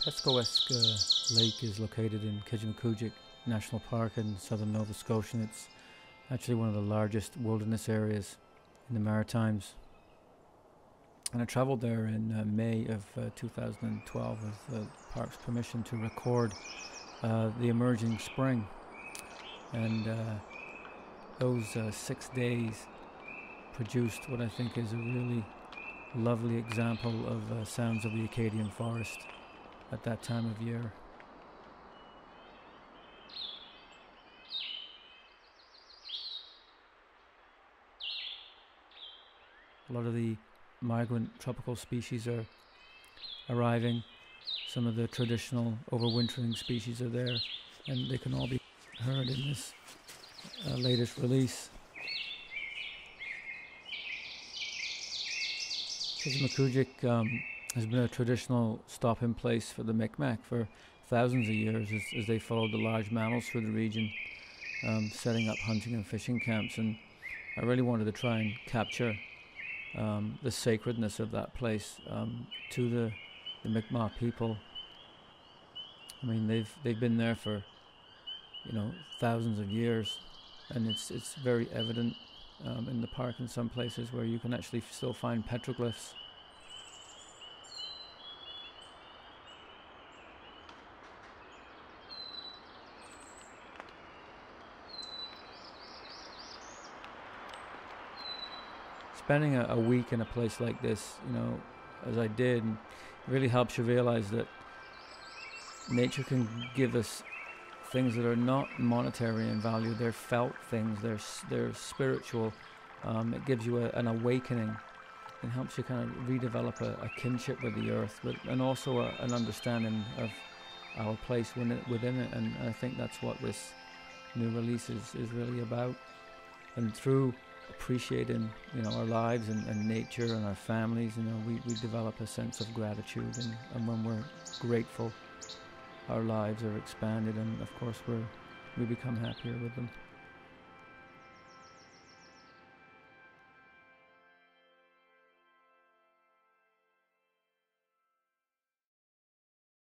Peskowesk Lake is located in Kejimkujik National Park in southern Nova Scotia, and it's actually one of the largest wilderness areas in the Maritimes. And I travelled there in May of 2012 with the park's permission to record the emerging spring. And those 6 days produced what I think is a really lovely example of sounds of the Acadian Forest at that time of year. A lot of the migrant tropical species are arriving. Some of the traditional overwintering species are there, and they can all be heard in this latest release. Kejimkujik has been a traditional stopping place for the Micmac for thousands of years as they followed the large mammals through the region, setting up hunting and fishing camps. And I really wanted to try and capture the sacredness of that place to the Mi'kmaq people. I mean, they've been there for thousands of years, and it's very evident in the park in some places where you can actually still find petroglyphs. Spending a week in a place like this, as I did, really helps you realize that nature can give us things that are not monetary in value. They're felt things. They're spiritual. It gives you an awakening and helps you kind of redevelop a kinship with the earth, and also an understanding of our place within it. And I think that's what this new release is really about. And through appreciating our lives and nature and our families, we develop a sense of gratitude, and when we're grateful, our lives are expanded, and of course we become happier with them.